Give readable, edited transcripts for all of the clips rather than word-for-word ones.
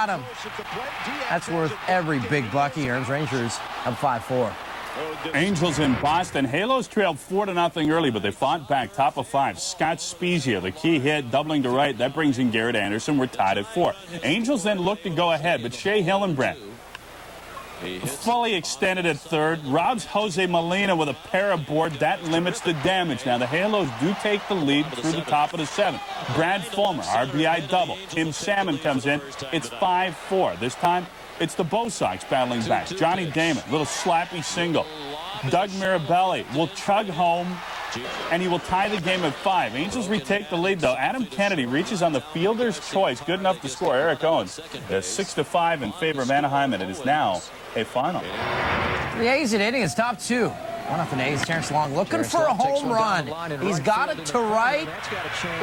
got him. That's worth every big buck he earns. Rangers up 5-4. Angels in Boston. Halos trailed 4-0 early, but they fought back. Top of 5. Scott Spezia, the key hit, doubling to right. That brings in Garrett Anderson. We're tied at 4. Angels then look to go ahead, but Shea Hillenbrand fully extended at third. Robs Jose Molina with a pair aboard. That limits the damage. Now, the Halos do take the lead through the top of the 7th. Brad Fulmer, RBI double. Tim Salmon comes in. It's 5-4. This time, it's the Bo Sox battling back. Johnny Damon, little slappy single. Doug Mirabelli will chug home, and he will tie the game at 5. Angels retake the lead, though. Adam Kennedy reaches on the fielder's choice. Good enough to score. Eric Owens, 6-5 in favor of Anaheim, and it is now a final. The A's at inning is top 2. 1-0 A's. Terrence Long looking for a home run. He's got it to right.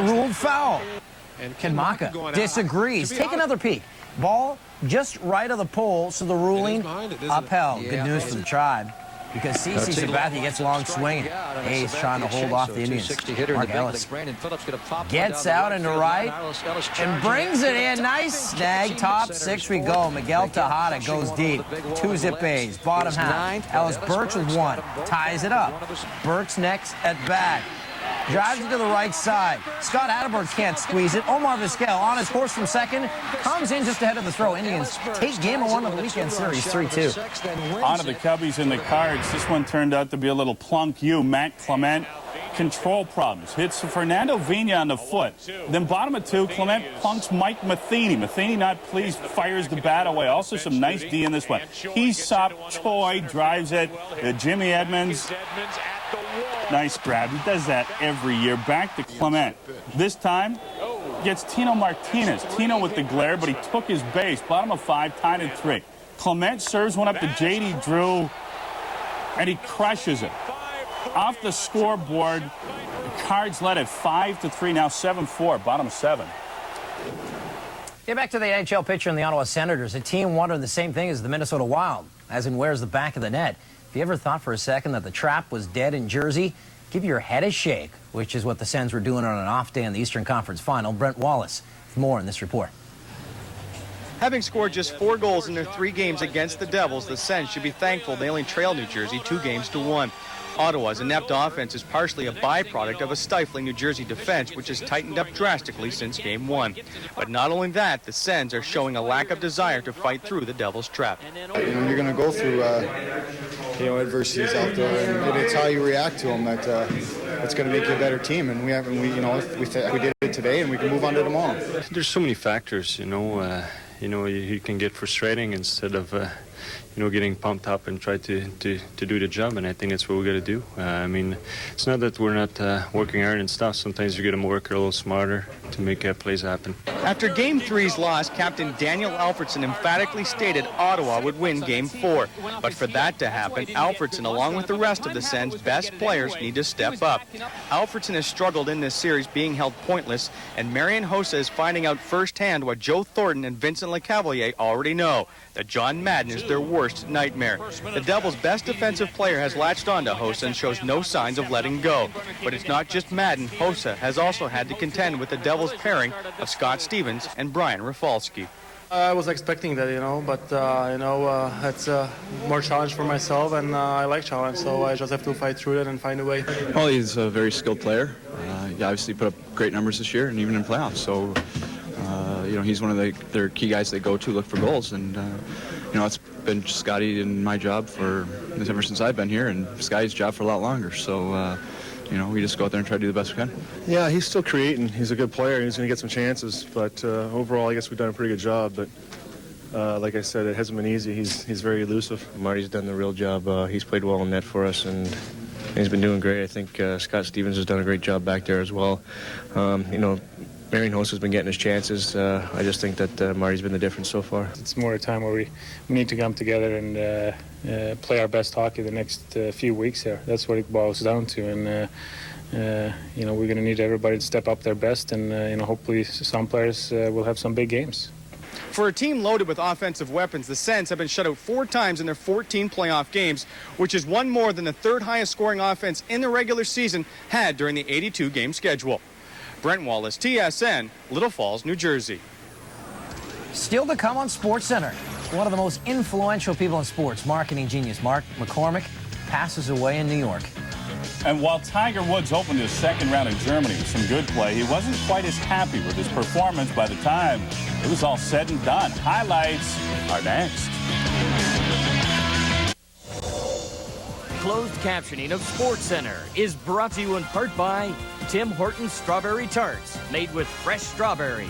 Ruled foul. Kanmaka disagrees. Take another peek. Ball just right of the pole, so the ruling upheld. Good news for the Tribe, because CeCe Sabathia gets long swinging. A's trying to hold off the Indians. Mark Ellis gets out into right and brings it in. Nice snag. Top 6 we go. Miguel Tejada goes deep. 2-zip A's. Bottom half. Ellis Burks with 1. Ties it up. Burks next at bat. Drives it to the right side. Scott Atterberg can't squeeze it. Omar Vizquel on his horse from second. Comes in just ahead of the throw. Indians take game of 1 of the weekend series, 3-2. On to the Cubbies and the Cards. This one turned out to be a little plunk Matt Clement. Control problems. Hits Fernando Vina on the foot. Then bottom of 2, Clement plunks Mike Matheny. Matheny, not pleased, fires the bat away. Also some nice D in this one. Aesop Choi drives it. Jimmy Edmonds. Nice grab. He does that every year. Back to Clement. This time gets Tino Martinez. Tino with the glare, but he took his base. Bottom of 5, tied at 3. Clement serves one up to J.D. Drew, and he crushes it. Off the scoreboard, the Cards led at 5-3, now 7-4, bottom 7. Get back to the NHL pitcher and the Ottawa Senators, a team wondering the same thing as the Minnesota Wild, as in where's the back of the net. If you ever thought for a second that the trap was dead in Jersey, give your head a shake, which is what the Sens were doing on an off day in the Eastern Conference Final. Brent Wallace with more in this report. Having scored just 4 goals in their 3 games against the Devils, the Sens should be thankful they only trailed New Jersey 2-1. Ottawa's inept offense is partially a byproduct of a stifling New Jersey defense, which has tightened up drastically since Game 1. But not only that, the Sens are showing a lack of desire to fight through the Devils' trap. You're going to go through adversities out there, and it's how you react to them that's going to make you a better team. And we did it today, and we can move on to tomorrow. There's so many factors, you can get frustrating instead of getting pumped up and try to do the job, and I think that's what we got to do. It's not that we're not working hard and stuff. Sometimes you got to work a little smarter to make plays happen. After Game 3's loss, Captain Daniel Alfredsson emphatically stated Ottawa would win Game 4. But for that to happen, Alfredsson, along with the rest of the Sens' best players, need to step up. Alfredsson has struggled in this series, being held pointless, and Marian Hossa is finding out firsthand what Joe Thornton and Vincent Lecavalier already know, that John Madden is their worst nightmare. The Devils' best defensive player has latched onto Hossa and shows no signs of letting go. But it's not just Madden. Hossa has also had to contend with the Devils' pairing of Scott Stevens and Brian Rafalski. I was expecting that, but it's more challenge for myself, and I like challenge, so I just have to fight through it and find a way. Well, he's a very skilled player. He obviously put up great numbers this year and even in playoffs, so he's one of their key guys they go to look for goals, and it's been Scotty and my job ever since I've been here, and Scotty's job for a lot longer, so we just go out there and try to do the best we can. Yeah, he's still creating. He's a good player. He's going to get some chances, but overall, I guess we've done a pretty good job. But like I said, it hasn't been easy. He's very elusive. Marty's done the real job. He's played well in net for us, and he's been doing great. I think Scott Stevens has done a great job back there as well. Marian Hossa has been getting his chances. I just think that Marty's been the difference so far. It's more a time where we need to come together and play our best hockey the next few weeks here. That's what it boils down to. And, we're going to need everybody to step up their best, and, hopefully some players will have some big games. For a team loaded with offensive weapons, the Sens have been shut out 4 times in their 14 playoff games, which is one more than the 3rd highest scoring offense in the regular season had during the 82-game schedule. Brent Wallace, TSN, Little Falls, New Jersey. Still to come on SportsCentre. One of the most influential people in sports, marketing genius Mark McCormack, passes away in New York. And while Tiger Woods opened his second round in Germany with some good play, he wasn't quite as happy with his performance by the time it was all said and done. Highlights are next. Closed captioning of SportsCentre is brought to you in part by Tim Hortons Strawberry Tarts, made with fresh strawberries.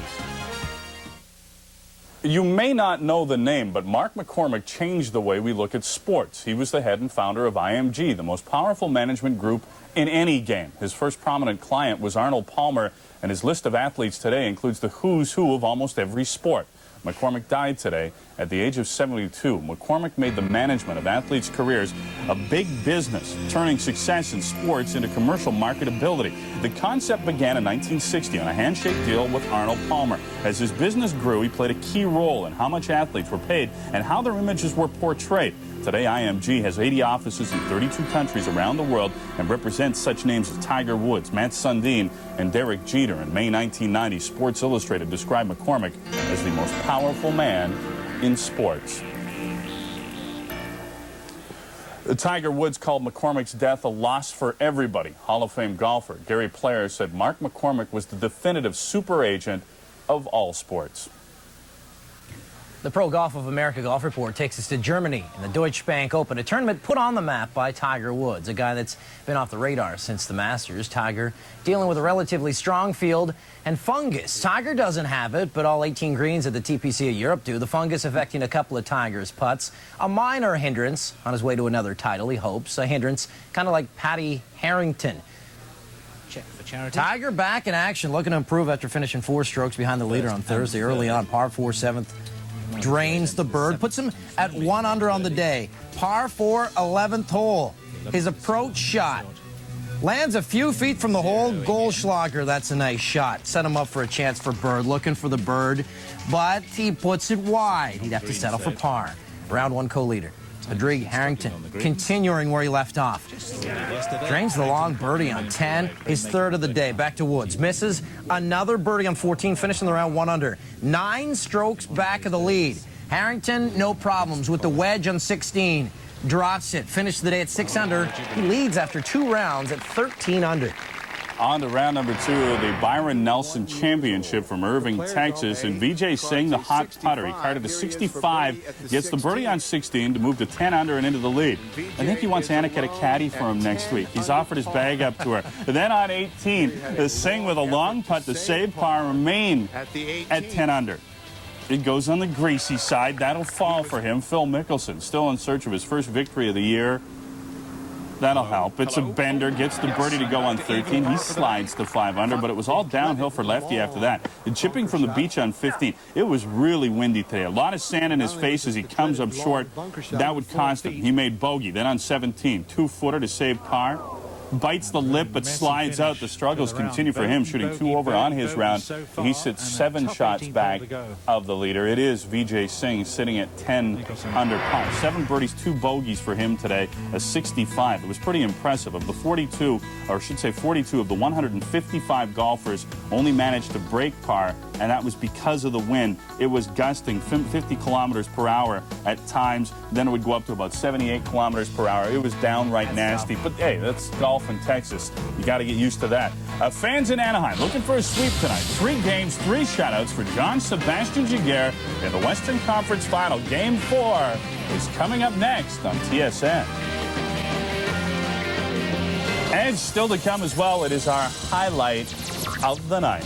You may not know the name, but Mark McCormack changed the way we look at sports. He was the head and founder of IMG, the most powerful management group in any game. His first prominent client was Arnold Palmer, and his list of athletes today includes the who's who of almost every sport. McCormack died today at the age of 72. McCormack made the management of athletes' careers a big business, turning success in sports into commercial marketability. The concept began in 1960 on a handshake deal with Arnold Palmer. As his business grew, he played a key role in how much athletes were paid and how their images were portrayed. Today, IMG has 80 offices in 32 countries around the world and represents such names as Tiger Woods, Matt Sundin, and Derek Jeter. In May 1990, Sports Illustrated described McCormack as the most powerful man in sports. Tiger Woods called McCormack's death a loss for everybody. Hall of Fame golfer Gary Player said Mark McCormack was the definitive super agent of all sports. The Pro Golf of America Golf Report takes us to Germany in the Deutsche Bank Open, a tournament put on the map by Tiger Woods, a guy that's been off the radar since the Masters. Tiger dealing with a relatively strong field and fungus. Tiger doesn't have it, but all 18 greens at the TPC of Europe do. The fungus affecting a couple of Tiger's putts. A minor hindrance on his way to another title, he hopes. A hindrance kind of like Patty Harrington. Check for charity. Tiger back in action, looking to improve after finishing 4 strokes behind the leader on Thursday early on. Par 4, 7th. Drains the bird, puts him at 1 under on the day. Par 4, 11th hole. His approach shot lands a few feet from the hole. Goldschlager, that's a nice shot. Set him up for a chance for bird, looking for the bird, but he puts it wide. He'd have to settle for par. Round 1 co-leader. Padraig Harrington continuing where he left off. Drains the long birdie on 10, his 3rd of the day. Back to Woods. Misses another birdie on 14, finishing the round 1 under. 9 strokes back of the lead. Harrington, no problems with the wedge on 16. Drops it. Finished the day at 6 under. He leads after 2 rounds at 13 under. On to round number 2 of the Byron Nelson Championship from Irving, Texas. And Vijay Singh, the hot putter, he carded to 65, gets the birdie on 16 to move to 10 under and into the lead. I think he wants Anna to get a caddy for him next week. He's offered his bag up to her. And then on 18, Singh with a long putt to save par, remain at 10 under. It goes on the greasy side. That'll fall for him. Phil Mickelson, still in search of his first victory of the year. That'll help. It's a bender, gets the birdie to go on 13. He slides to 5 under, but it was all downhill for Lefty after that. And chipping from the beach on 15. It was really windy today. A lot of sand in his face as he comes up short. That would cost him. He made bogey. Then on 17, 2-footer to save par. Bites the lip but slides out. The struggles continue for him, shooting 2 over on his round. He sits 7 shots back of the leader. It is Vijay Singh sitting at 10 under par. 7 birdies, 2 bogeys for him today, a 65. It was pretty impressive. Of the 42, or I should say 42 of the 155 golfers only managed to break par, and that was because of the wind. It was gusting 50 kilometers per hour at times. Then it would go up to about 78 kilometers per hour. It was downright nasty. But hey, that's golf in Texas. You got to get used to that. Fans in Anaheim looking for a sweep tonight. 3 games, 3 shutouts for John Sebastian Giguere in the Western Conference Final. Game 4 is coming up next on TSN. And still to come as well, it is our highlight of the night.